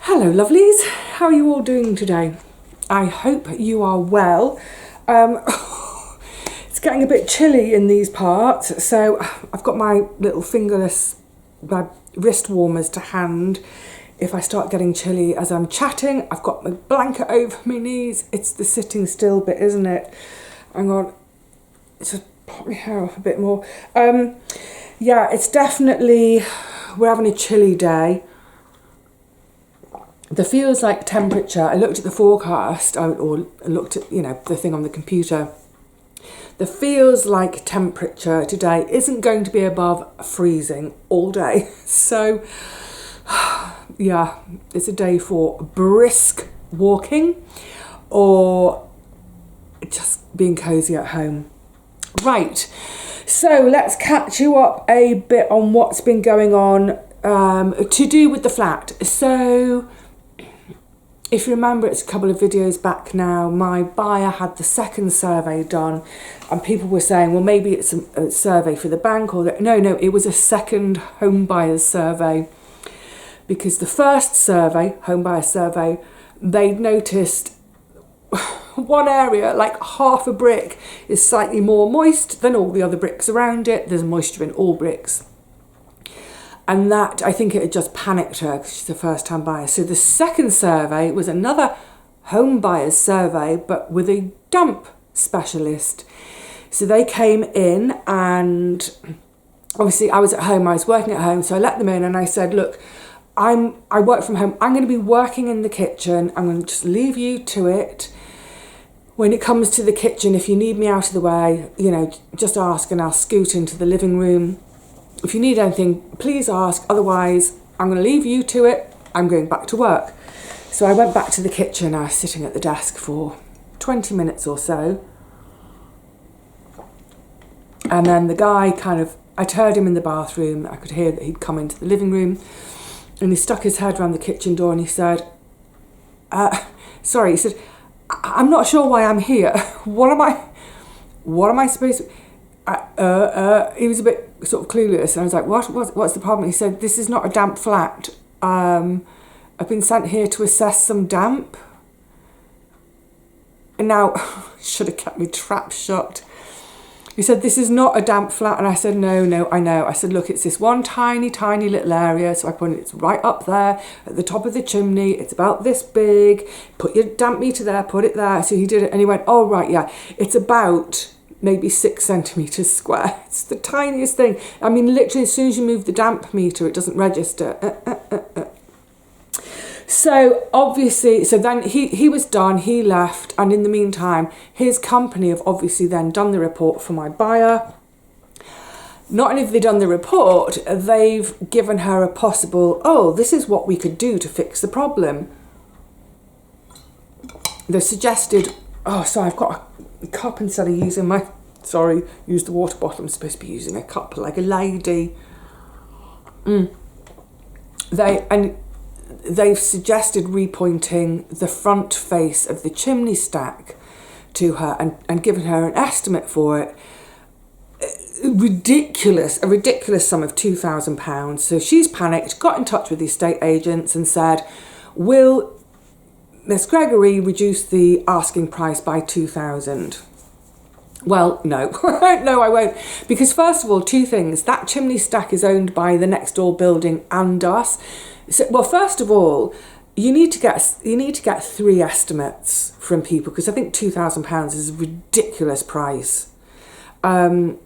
Hello lovelies, how are you all doing today? I hope you are well. It's getting a bit chilly in these parts, so I've got my little fingerless wrist warmers to hand if I start getting chilly as I'm chatting. I've got my blanket over my knees. It's the sitting still bit, isn't it? Hang on, just pop my hair off a bit more. Yeah, it's definitely, we're having a chilly day. The feels like temperature, I looked at the forecast, or looked at, the thing on the computer. The feels like temperature today isn't going to be above freezing all day. So, yeah, it's a day for brisk walking or just being cosy at home. Right, so let's catch you up a bit on what's been going on to do with the flat. So, if you remember, it's a couple of videos back now, my buyer had the second survey done and people were saying, well, maybe it's a survey for the bank or that. No, it was a second home buyers survey, because the first survey, home buyer survey, they'd noticed one area, like half a brick, is slightly more moist than all the other bricks around it. There's moisture in all bricks. And that, I think it had just panicked her because she's a first-time buyer. So the second survey was another home buyers survey, but with a damp specialist. So they came in, and obviously I was at home, I was working at home, so I let them in and I said, look, I work from home. I'm going to be working in the kitchen. I'm going to just leave you to it. When it comes to the kitchen, if you need me out of the way, just ask and I'll scoot into the living room. If you need anything, please ask. Otherwise, I'm going to leave you to it. I'm going back to work. So I went back to the kitchen. I was sitting at the desk for 20 minutes or so. And then the guy I'd heard him in the bathroom. I could hear that he'd come into the living room. And he stuck his head around the kitchen door and he said, sorry, he said, I'm not sure why I'm here. What am I supposed to... he was a bit sort of clueless, and I was like, what's the problem? He said, this is not a damp flat. I've been sent here to assess some damp. And now, should have kept my trap shut. He said, this is not a damp flat. And I said, no, I know. I said, look, it's this one tiny little area. So I pointed, it's right up there at the top of the chimney. It's about this big. Put your damp meter there, put it there. So he did it and he went, oh, right, yeah. It's about maybe 6 centimetres square. It's the tiniest thing. I mean, literally, as soon as you move the damp meter, it doesn't register. So obviously, so then he was done, he left, and in the meantime, his company have obviously then done the report for my buyer. Not only have they done the report, they've given her a possible, this is what we could do to fix the problem. They suggested, so I've got a cup instead of using use the water bottle. I'm supposed to be using a cup like a lady. They've suggested repointing the front face of the chimney stack to her and given her an estimate for it. A ridiculous sum of £2,000. So she's panicked, got in touch with the estate agents and said, will Miss Gregory reduced the asking price by £2,000. Well, no, no, I won't. Because first of all, two things. That chimney stack is owned by the next door building and us. So, well, first of all, you need to get 3 estimates from people, because I think £2,000 is a ridiculous price. So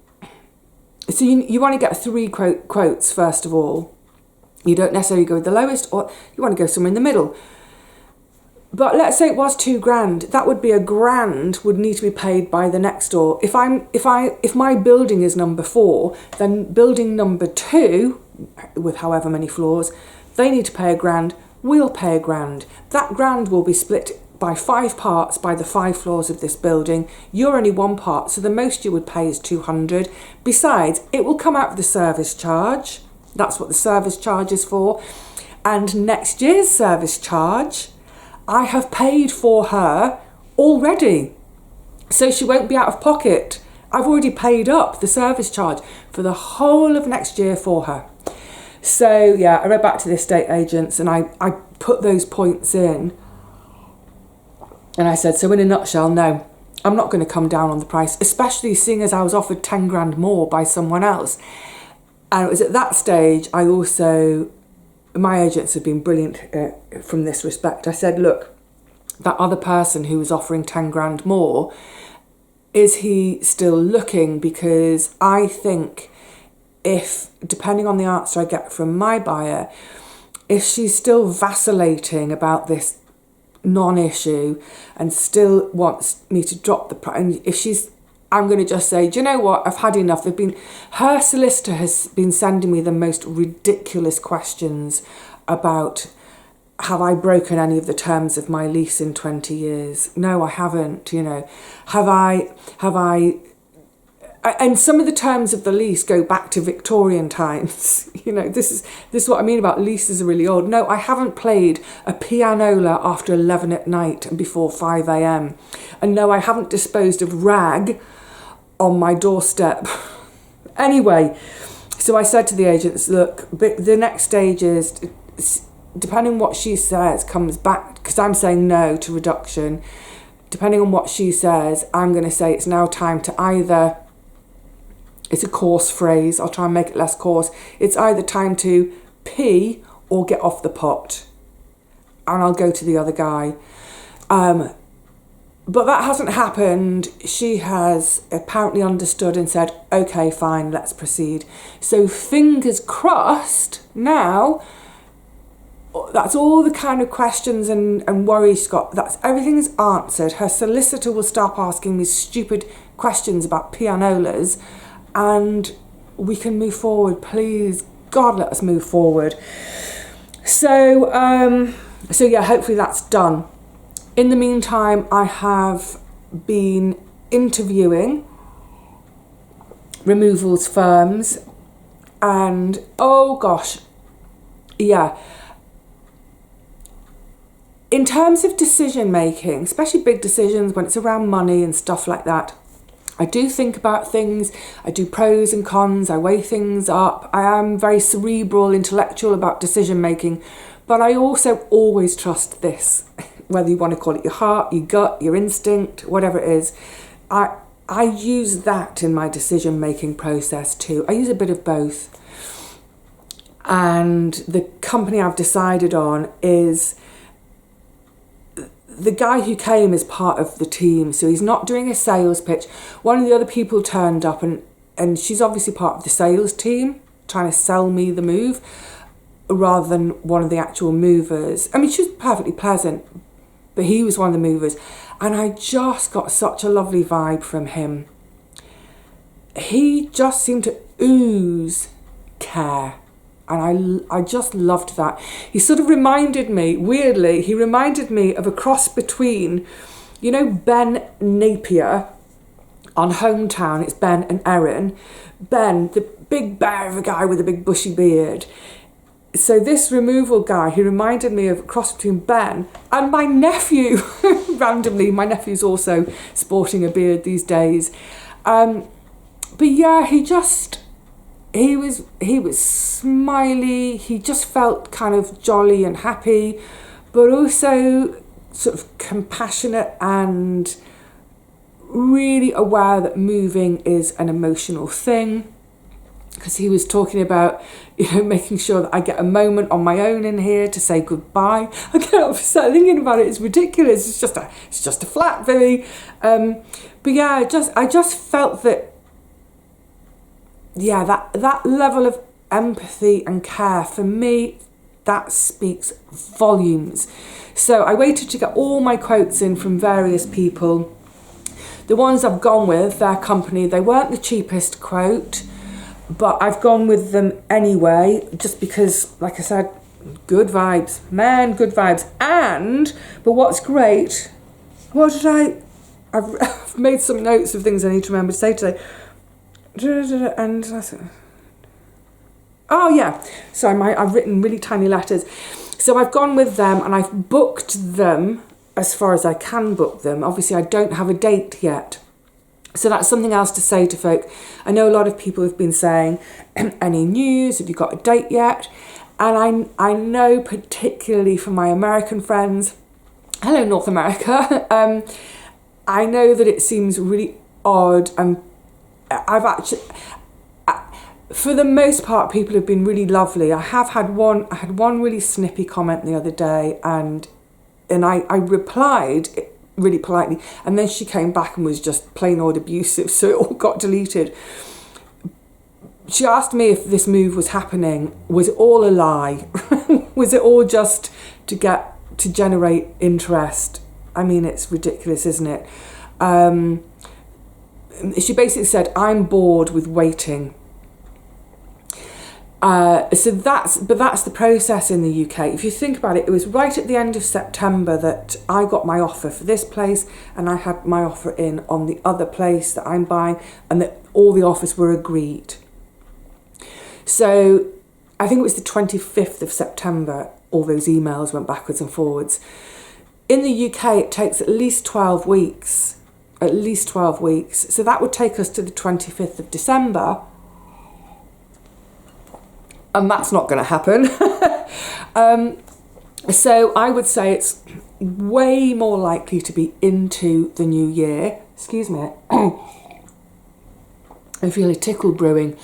you want to get 3 quotes first of all. You don't necessarily go with the lowest, or you want to go somewhere in the middle. But let's say it was £2,000. That would be £1,000 would need to be paid by the next door. If my building is number 4, then building number 2, with however many floors, they need to pay £1,000. We'll pay £1,000. That £1,000 will be split by 5 parts by the 5 floors of this building. You're only 1 part, so the most you would pay is £200. Besides, it will come out of the service charge. That's what the service charge is for. And next year's service charge, I have paid for her already. So she won't be out of pocket. I've already paid up the service charge for the whole of next year for her. So yeah, I wrote back to the estate agents and I put those points in. And I said, so in a nutshell, no, I'm not going to come down on the price, especially seeing as I was offered 10 grand more by someone else. And it was at that stage, my agents have been brilliant from this respect. I said, look, that other person who was offering 10 grand more, is he still looking? Because I think depending on the answer I get from my buyer, if she's still vacillating about this non-issue and still wants me to drop the price, and if I'm going to just say, do you know what, I've had enough. Her solicitor has been sending me the most ridiculous questions about, have I broken any of the terms of my lease in 20 years? No, I haven't, have I, and some of the terms of the lease go back to Victorian times. This is what I mean about leases are really old. No, I haven't played a pianola after 11 at night and before 5 a.m. And no, I haven't disposed of rag on my doorstep. Anyway, so I said to the agents, look, the next stage is, depending on what she says, comes back, because I'm saying no to reduction. Depending on what she says, I'm going to say it's now time to either, it's a coarse phrase, I'll try and make it less coarse, it's either time to pee or get off the pot. And I'll go to the other guy. But that hasn't happened. She has apparently understood and said, okay, fine, let's proceed. So fingers crossed now, that's all the kind of questions and worries she's got. Everything is answered. Her solicitor will stop asking me stupid questions about pianolas and we can move forward. Please, God, let us move forward. So yeah, hopefully that's done. In the meantime, I have been interviewing removals firms and, oh gosh, yeah. In terms of decision making, especially big decisions when it's around money and stuff like that, I do think about things, I do pros and cons, I weigh things up. I am very cerebral, intellectual about decision making, but I also always trust this, whether you want to call it your heart, your gut, your instinct, whatever it is. I use that in my decision making process too. I use a bit of both. And the company I've decided on is the guy who came as part of the team, so he's not doing a sales pitch. One of the other people turned up and she's obviously part of the sales team, trying to sell me the move, rather than one of the actual movers. I mean, she was perfectly pleasant, but he was one of the movers. And I just got such a lovely vibe from him. He just seemed to ooze care. And I just loved that. He sort of reminded me, weirdly, of a cross between, Ben Napier on Hometown. It's Ben and Erin. Ben, the big bear of a guy with a big bushy beard. So this removal guy, he reminded me of a cross between Ben and my nephew. Randomly, my nephew's also sporting a beard these days. But yeah, he was smiley. He just felt kind of jolly and happy, but also sort of compassionate and really aware that moving is an emotional thing. Because he was talking about, making sure that I get a moment on my own in here to say goodbye. I get upset thinking about it. It's ridiculous. It's just a flat, Vivi. But yeah, I just felt that. Yeah, that level of empathy and care, for me, that speaks volumes. So I waited to get all my quotes in from various people. The ones I've gone with, their company, they weren't the cheapest quote, but I've gone with them anyway, just because, like I said, good vibes. Man, good vibes. But what's great, I've made some notes of things I need to remember to say today. And oh yeah, so I've written really tiny letters. So I've gone with them and I've booked them as far as I can book them. Obviously I don't have a date yet, So that's something else to say to folk. I know a lot of people have been saying, any news? Have you got a date yet? And I know particularly from my American friends, hello North America, I know that it seems really odd, and I've actually, for the most part, people have been really lovely. I had one really snippy comment the other day, and I replied really politely, and then she came back and was just plain old abusive, so it all got deleted. She asked me if this move was happening. Was it all a lie? Was it all just to generate interest? I mean, it's ridiculous, isn't it? She basically said, I'm bored with waiting. So that's the process in the UK. If you think about it, it was right at the end of September that I got my offer for this place, and I had my offer in on the other place that I'm buying, and that all the offers were agreed. So I think it was the 25th of September, all those emails went backwards and forwards. In the UK, it takes at least 12 weeks. At least 12 weeks. So that would take us to the 25th of December. And that's not going to happen. So I would say it's way more likely to be into the new year. Excuse me. I feel a tickle brewing.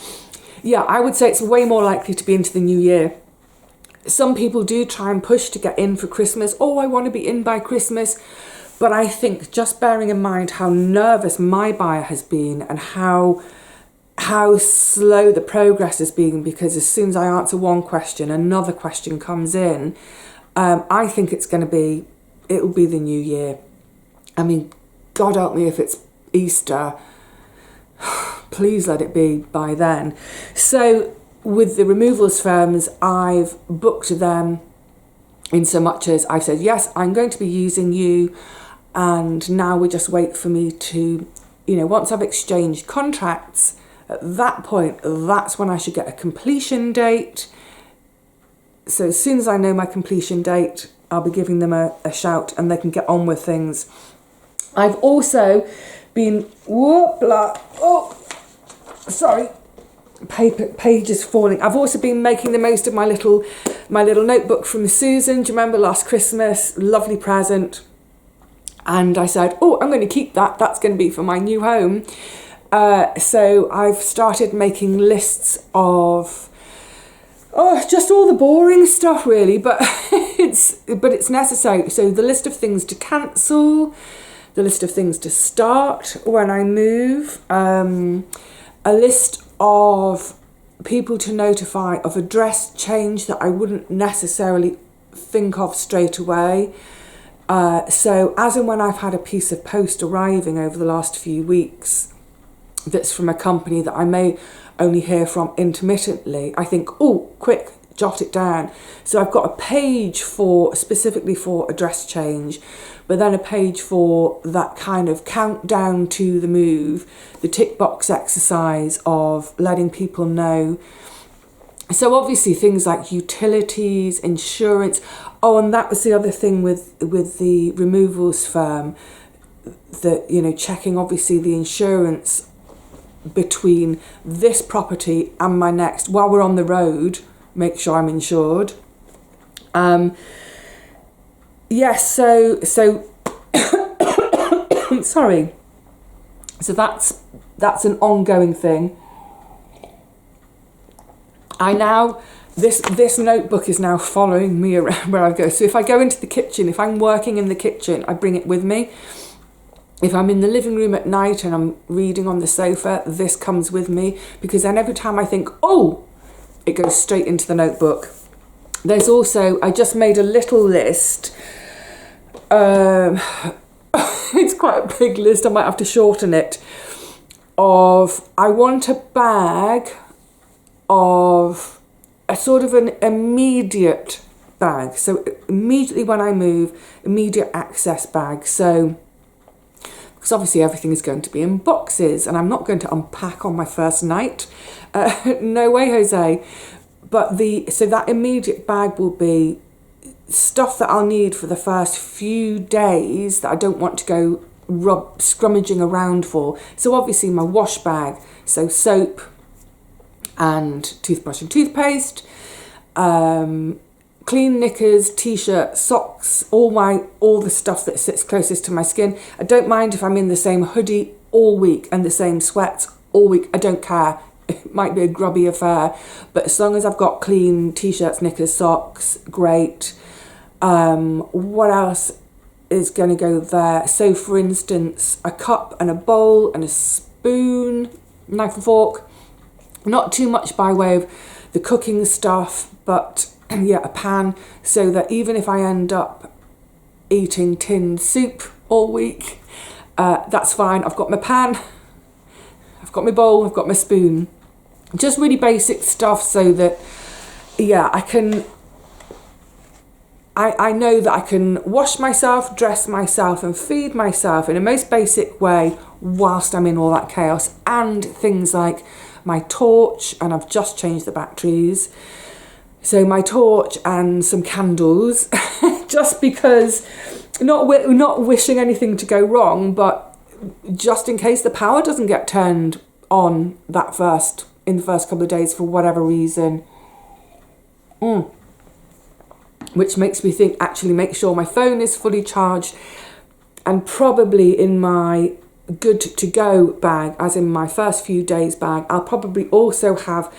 Yeah, I would say it's way more likely to be into the new year. Some people do try and push to get in for Christmas. Oh, I want to be in by Christmas. But I think just bearing in mind how nervous my buyer has been and how slow the progress has been, because as soon as I answer one question, another question comes in. I think it'll be the new year. I mean, God help me if it's Easter. Please let it be by then. So with the removals firms, I've booked them in so much as I've said, yes, I'm going to be using you. And now we just wait for me to, once I've exchanged contracts, at that point, that's when I should get a completion date. So as soon as I know my completion date, I'll be giving them a shout and they can get on with things. I've also been, pages falling. I've also been making the most of my little notebook from Susan. Do you remember last Christmas? Lovely present. And I said, I'm going to keep that. That's going to be for my new home. So I've started making lists of just all the boring stuff really, but it's necessary. So the list of things to cancel, the list of things to start when I move, a list of people to notify of address change that I wouldn't necessarily think of straight away. So as and when I've had a piece of post arriving over the last few weeks that's from a company that I may only hear from intermittently, I think, quick, jot it down. So I've got a page specifically for address change, but then a page for that kind of countdown to the move, the tick box exercise of letting people know. So obviously things like utilities, insurance. And that was the other thing with the removals firm, that, checking obviously the insurance between this property and my next while we're on the road, make sure I'm insured. So sorry. So that's an ongoing thing. This notebook is now following me around where I go. So if I go into the kitchen, if I'm working in the kitchen, I bring it with me. If I'm in the living room at night and I'm reading on the sofa, this comes with me, because then every time I think, it goes straight into the notebook. There's also, I just made a little list. It's quite a big list, I might have to shorten it. I want a bag of a sort of an immediate bag. So immediately when I move, immediate access bag. So, because obviously everything is going to be in boxes and I'm not going to unpack on my first night. No way, Jose. But so that immediate bag will be stuff that I'll need for the first few days that I don't want to go scrummaging around for. So obviously my wash bag, so soap and toothbrush and toothpaste, clean knickers, t-shirt, socks, all the stuff that sits closest to my skin. I don't mind if I'm in the same hoodie all week and the same sweats all week. I don't care. It might be a grubby affair, but as long as I've got clean t-shirts, knickers, socks, great. What else is going to go there? So for instance, a cup and a bowl and a spoon, knife and fork. Not too much by way of the cooking stuff, but yeah, a pan, so that even if I end up eating tinned soup all week, that's fine. I've got my pan, I've got my bowl, I've got my spoon. Just really basic stuff so that, yeah, I know that I can wash myself, dress myself and feed myself in a most basic way whilst I'm in all that chaos. And things like my torch, and I've just changed the batteries. So my torch and some candles, just because, not wishing anything to go wrong, but just in case the power doesn't get turned on in the first couple of days for whatever reason. Which makes me think, actually make sure my phone is fully charged, and probably in my good to go bag, as in my first few days bag, I'll probably also have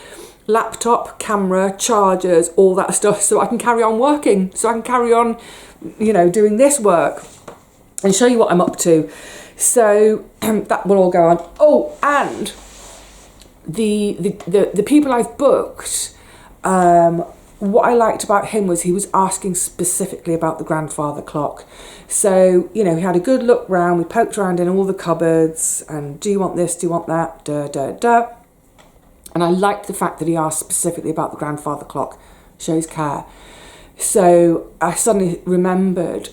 laptop, camera, chargers, all that stuff, so I can carry on working, so I can carry on, doing this work and show you what I'm up to. So that will all go on. Oh, and the people I've booked, what I liked about him was he was asking specifically about the grandfather clock. So, he had a good look round, we poked around in all the cupboards, and do you want this, do you want that, And I liked the fact that he asked specifically about the grandfather clock. Shows care. So I suddenly remembered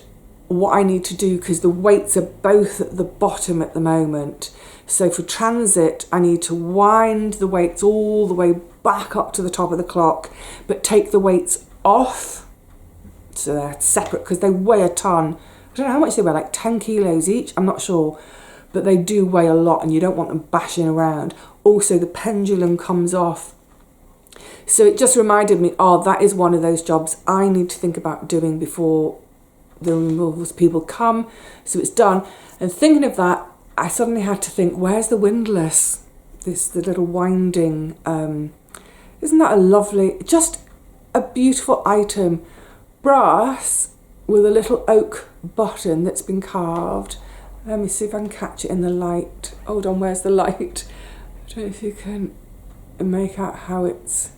what I need to do, because the weights are both at the bottom at the moment. So for transit, I need to wind the weights all the way back up to the top of the clock, but take the weights off, so they're separate, because they weigh a ton. I don't know how much they weigh, like 10 kilos each, I'm not sure, but they do weigh a lot, and you don't want them bashing around. Also, the pendulum comes off. So it just reminded me, that is one of those jobs I need to think about doing before the removals people come. So it's done. And thinking of that, I suddenly had to think, where's the windlass? The little winding, isn't that a lovely, just a beautiful item? Brass with a little oak button that's been carved. Let me see if I can catch it in the light. Hold on, where's the light? I don't know if you can make out how it's,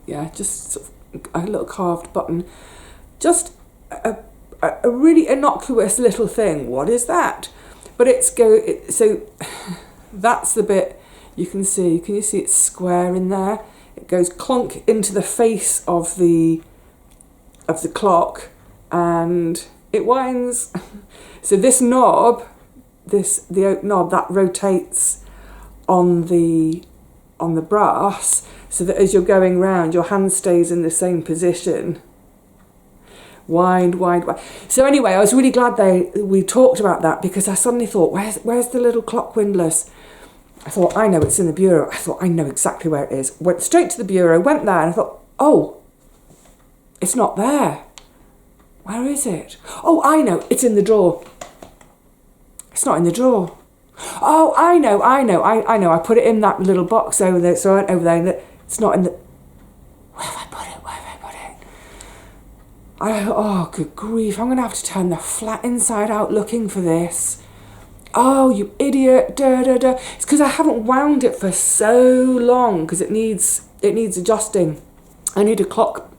just sort of a little carved button. Just a really innocuous little thing. What is that? But so that's the bit you can see. Can you see it's square in there? It goes clunk into the face of the clock, and it winds. So this knob, the oak knob, that rotates on the brass, so that as you're going round, your hand stays in the same position. Wind. So anyway, I was really glad we talked about that, because I suddenly thought, where's the little clock windlass? I thought, I know it's in the bureau. I thought, I know exactly where it is. Went straight to the bureau, went there, and I thought, it's not there. Where is it? Oh, I know, it's in the drawer. It's not in the drawer. Oh, I know. I put it in that little box over there, so I went over there, and it's not in the... Where have I put it? Good grief, I'm going to have to turn the flat inside out looking for this. Oh, you idiot, It's because I haven't wound it for so long, because it needs adjusting. I need a clock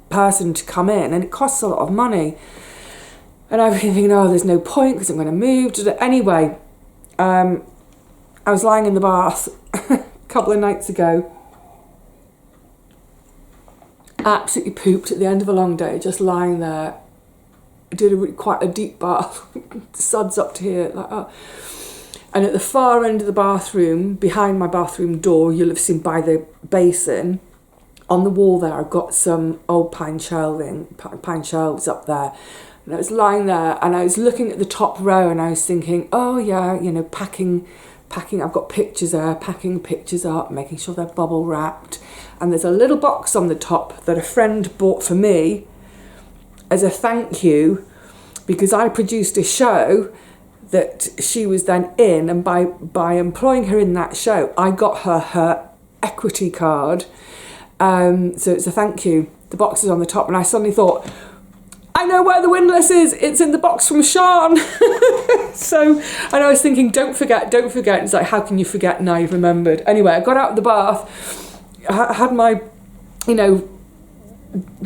person to come in, and it costs a lot of money. And I've been thinking, there's no point, because I'm going to move. Anyway, I was lying in the bath a couple of nights ago. Absolutely pooped at the end of a long day, just lying there. I did quite a deep bath, suds up to here, like that. And at the far end of the bathroom, behind my bathroom door, you'll have seen by the basin, on the wall there, I've got some old pine shelves up there. And I was lying there and I was looking at the top row and I was thinking, oh yeah, you know, packing, I've got pictures there, packing pictures up, making sure they're bubble wrapped. And there's a little box on the top that a friend bought for me as a thank you, because I produced a show that she was then in, and by employing her in that show, I got her equity card. So it's a thank you. The box is on the top, and I suddenly thought, I know where the windlass is. It's in the box from Sean. So, and I was thinking, don't forget. It's like, how can you forget now you've remembered? Anyway, I got out of the bath, I had my, you know,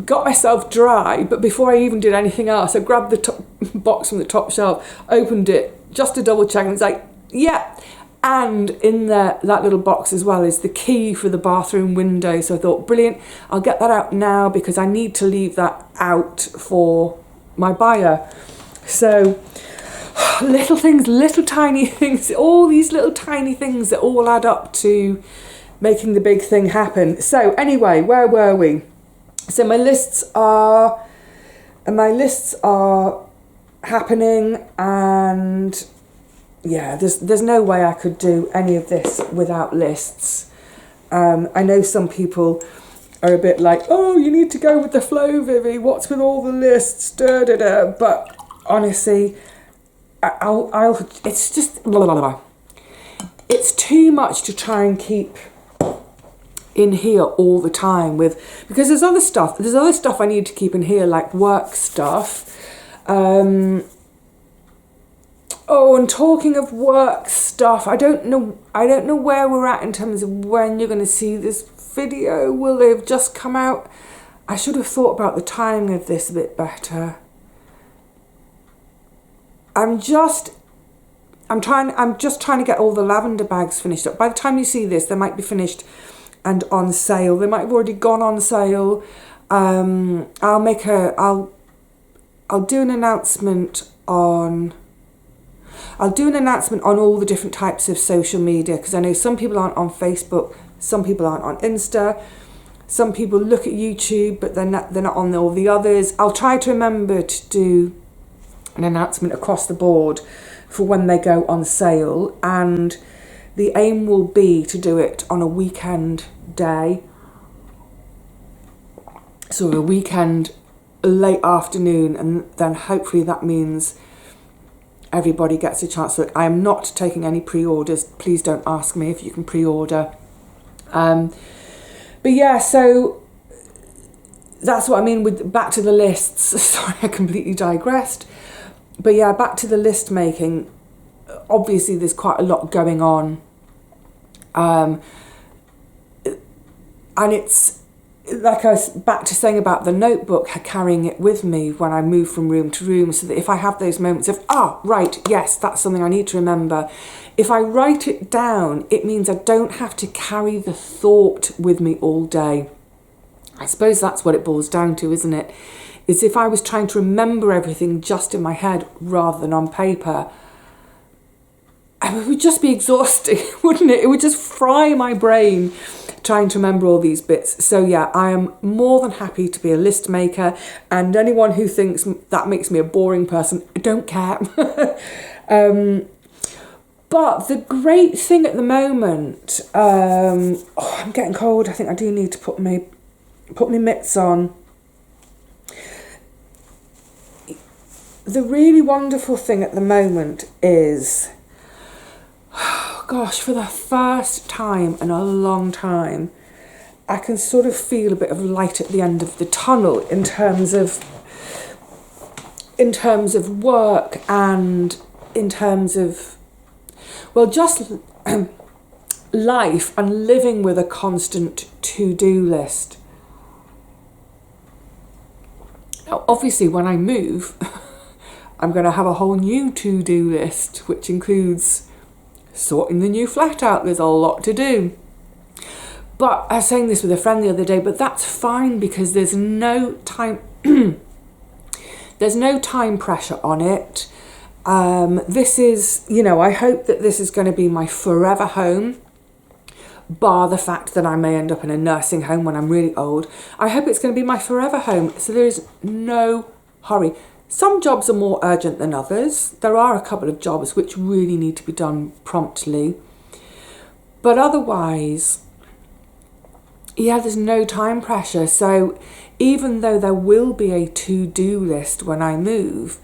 got myself dry, but before I even did anything else, I grabbed the box from the top shelf, opened it just to double check, and it's like, yeah. And in there, that little box as well, is the key for the bathroom window. So I thought, brilliant, I'll get that out now because I need to leave that out for my buyer. So little things, little tiny things, all these little tiny things that all add up to making the big thing happen. So anyway, where were we? So my lists are happening, and yeah, there's no way I could do any of this without lists. I know some people are a bit like, oh, you need to go with the flow, Vivi. What's with all the lists? Da da da. But honestly, I'll. It's just blah, blah, blah. It's too much to try and keep in here all the time because there's other stuff I need to keep in here, like work stuff. Oh, and talking of work stuff, I don't know where we're at in terms of when you're going to see this video. Will they have just come out? I should have thought about the timing of this a bit better. I'm just trying to get all the lavender bags finished up. By the time you see this, they might be finished and on sale. They might have already gone on sale. I'll do an announcement on all the different types of social media, because I know some people aren't on Facebook, some people aren't on Insta, some people look at YouTube, but they're not on all the others. I'll try to remember to do an announcement across the board for when they go on sale, and the aim will be to do it on a weekend day. So a weekend late afternoon, and then hopefully that means everybody gets a chance to look. I am not taking any pre-orders. Please don't ask me if you can pre-order. But yeah, so that's what I mean with back to the lists. Sorry, I completely digressed. But yeah, back to the list making. Obviously, there's quite a lot going on. And it's like I was back to saying about the notebook, carrying it with me when I move from room to room, so that if I have those moments of, right, yes, that's something I need to remember, if I write it down, it means I don't have to carry the thought with me all day. I suppose that's what it boils down to, isn't it? Is if I was trying to remember everything just in my head rather than on paper, it would just be exhausting, wouldn't it? It would just fry my brain trying to remember all these bits. So yeah, I am more than happy to be a list maker, and anyone who thinks that makes me a boring person, I don't care. But the great thing at the moment, I'm getting cold. I think I do need to put my mitts on. The really wonderful thing at the moment is, gosh, for the first time in a long time, I can sort of feel a bit of light at the end of the tunnel in terms of work, and in terms of, well, just life and living with a constant to-do list. Now, obviously, when I move, I'm going to have a whole new to-do list, which includes sorting the new flat out. There's a lot to do. But I was saying this with a friend the other day, but that's fine because there's no time there's no time pressure on it. This is, I hope that this is going to be my forever home, bar the fact that I may end up in a nursing home when I'm really old. I hope it's going to be my forever home, so there is no hurry. Some jobs are more urgent than others. There are a couple of jobs which really need to be done promptly. But otherwise, yeah, there's no time pressure. So even though there will be a to-do list when I move,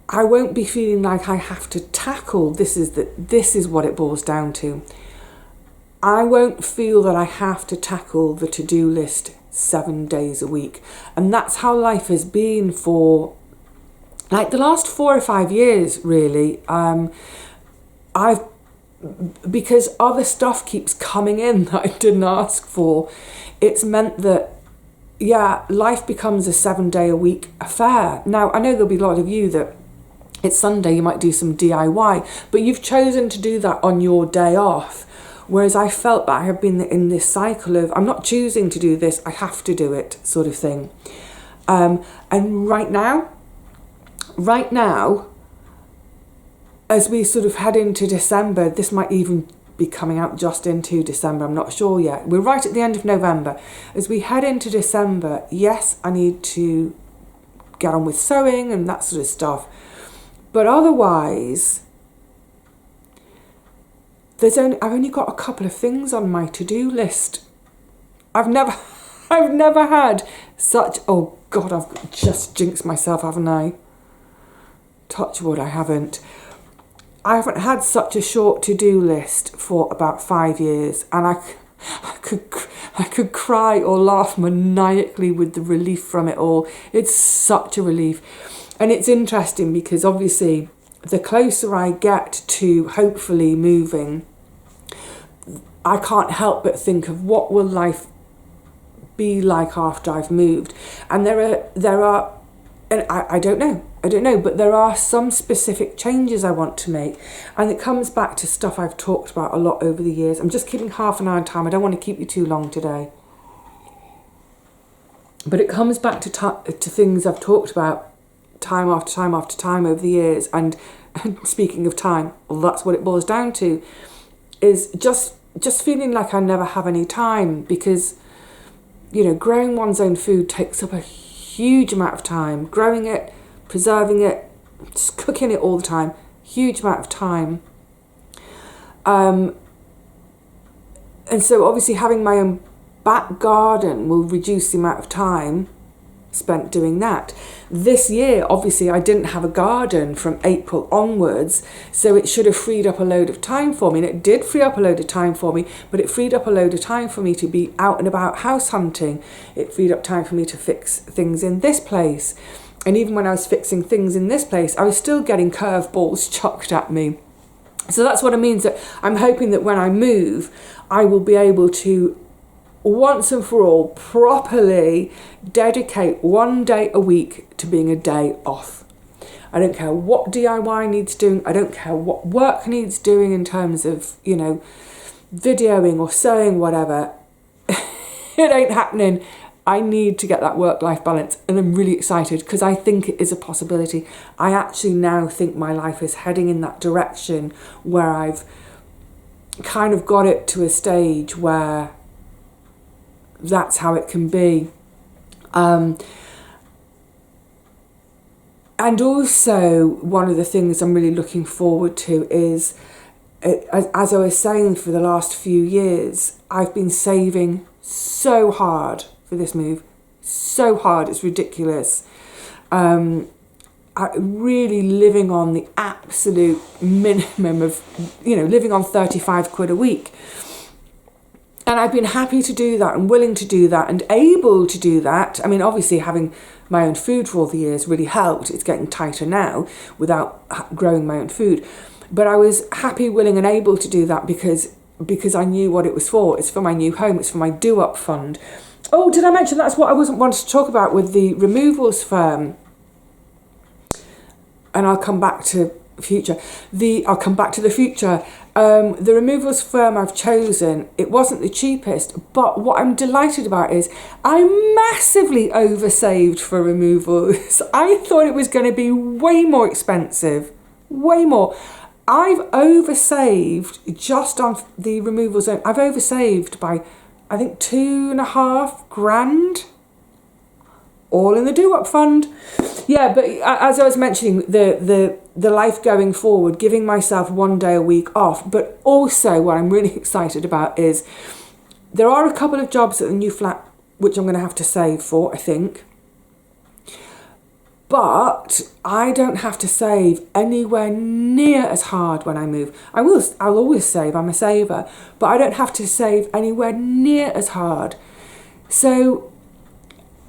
I won't be feeling like I have to tackle, this is what it boils down to. I won't feel that I have to tackle the to-do list 7 days a week. And that's how life has been for like the last 4 or 5 years, really. Because other stuff keeps coming in that I didn't ask for, it's meant that, yeah, life becomes a 7-day-a-week affair. Now, I know there'll be a lot of you that it's Sunday, you might do some DIY, but you've chosen to do that on your day off. Whereas I felt that I have been in this cycle of, I'm not choosing to do this, I have to do it, sort of thing. And right now, as we sort of head into December, this might even be coming out just into December, I'm not sure yet. We're right at the end of November. As we head into December, yes, I need to get on with sewing and that sort of stuff. But otherwise, I've only got a couple of things on my to-do list. I've never had such, oh God, I've just jinxed myself, haven't I? Touch wood, I haven't. I haven't had such a short to-do list for about 5 years, and I could cry or laugh maniacally with the relief from it all. It's such a relief. And it's interesting because obviously the closer I get to hopefully moving, I can't help but think of what will life be like after I've moved. And there are, and I don't know, but there are some specific changes I want to make. And it comes back to stuff I've talked about a lot over the years. I'm just keeping half an hour in time. I don't want to keep you too long today. But it comes back to things I've talked about time after time after time over the years. And speaking of time, well, that's what it boils down to, is just feeling like I never have any time, because, you know, growing one's own food takes up a huge amount of time. Growing it, preserving it, just cooking it all the time, huge amount of time. And so obviously having my own back garden will reduce the amount of time spent doing that. This year, obviously, I didn't have a garden from April onwards, so it should have freed up a load of time for me, and it did free up a load of time for me, but it freed up a load of time for me to be out and about house hunting. It freed up time for me to fix things in this place. And even when I was fixing things in this place, I was still getting curveballs chucked at me. So that's what it means, that I'm hoping that when I move, I will be able to once and for all properly dedicate 1 day a week to being a day off. I don't care what DIY needs doing. I don't care what work needs doing in terms of, you know, videoing or sewing, whatever. It ain't happening. I need to get that work-life balance, and I'm really excited because I think it is a possibility. I actually now think my life is heading in that direction, where I've kind of got it to a stage where that's how it can be. And also, one of the things I'm really looking forward to is, as I was saying, for the last few years, I've been saving so hard for this move. So hard, it's ridiculous. Really living on the absolute minimum of, you know, living on 35 quid a week. And I've been happy to do that and willing to do that and able to do that. I mean, obviously having my own food for all the years really helped. It's getting tighter now without growing my own food. But I was happy, willing and able to do that because I knew what it was for. It's for my new home. It's for my do-up fund. Oh, did I mention that's what I wanted to talk about with the removals firm? And I'll come back to the future. The removals firm I've chosen, it wasn't the cheapest, but what I'm delighted about is I massively oversaved for removals. I thought it was going to be way more expensive, way more. I've oversaved just on the removals. I've oversaved by, I think, 2.5 grand all in the do-up fund. Yeah, but as I was mentioning, the life going forward, giving myself 1 day a week off. But also what I'm really excited about is there are a couple of jobs at the new flat which I'm going to have to save for, I think. But I don't have to save anywhere near as hard when I move. I'll always save, I'm a saver, but I don't have to save anywhere near as hard. So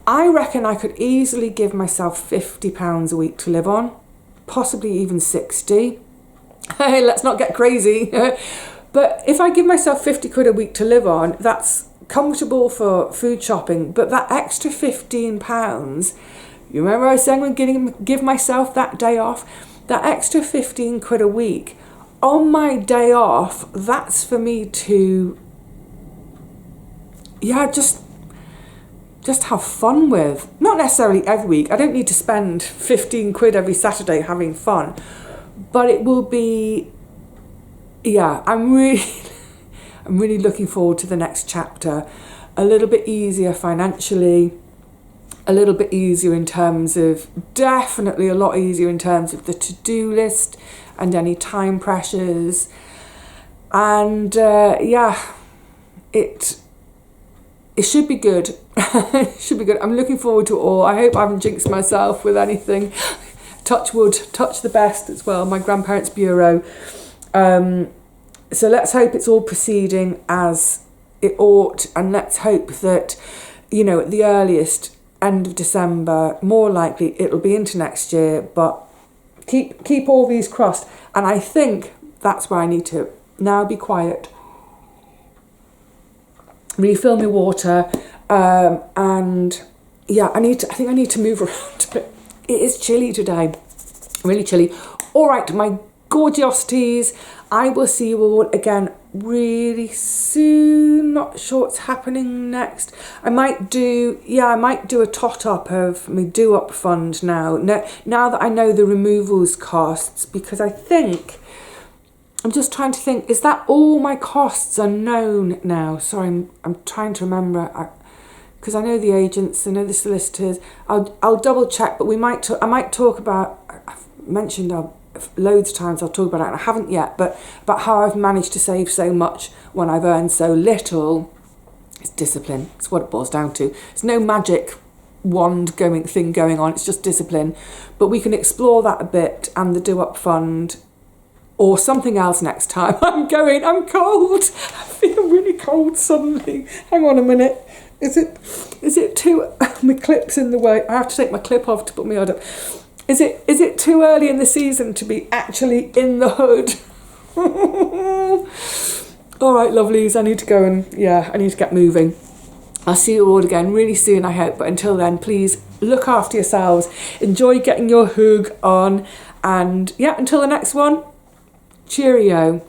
I reckon I could easily give myself £50 a week to live on, possibly even 60. Hey, let's not get crazy. But if I give myself 50 quid a week to live on, that's comfortable for food shopping. But that extra £15, you remember I was saying I'm going to give myself that day off? That extra 15 quid a week on my day off, that's for me to, just have fun with. Not necessarily every week. I don't need to spend 15 quid every Saturday having fun. But it will be, I'm really looking forward to the next chapter. A little bit easier financially, a little bit easier in terms of, definitely a lot easier in terms of the to-do list and any time pressures. And it should be good. It should be good. I'm looking forward to it all. I hope I haven't jinxed myself with anything. Touch wood, touch the best as well, my grandparents' bureau. So let's hope it's all proceeding as it ought, and let's hope that, at the earliest, end of December, more likely it'll be into next year, but keep all these crossed. And I think that's where I need to now be quiet, refill my water, and I think I need to move around a bit. It is chilly today, really chilly. All right, my gorgeosities, I will see you all again really soon. Not sure what's happening next. I might do a tot up of my do up fund now that I know the removals costs, because I think I'm just trying to think, is that all my costs are known now? Sorry, I'm trying to remember, because I know the agents, I know the solicitors. I'll double check, but I might talk about, I've mentioned loads of times I'll talk about it, and I haven't yet, but about how I've managed to save so much when I've earned so little. It's discipline. It's what it boils down to. It's no magic wand thing going on. It's just discipline. But we can explore that a bit, and the do up fund, or something else next time. I'm cold. I feel really cold suddenly. Hang on a minute. Is it too, my clip's in the way. I have to take my clip off to put my hood up. Is it too early in the season to be actually in the hood? All right, lovelies, I need to go and, I need to get moving. I'll see you all again really soon, I hope. But until then, please look after yourselves. Enjoy getting your hoog on. And until the next one, cheerio.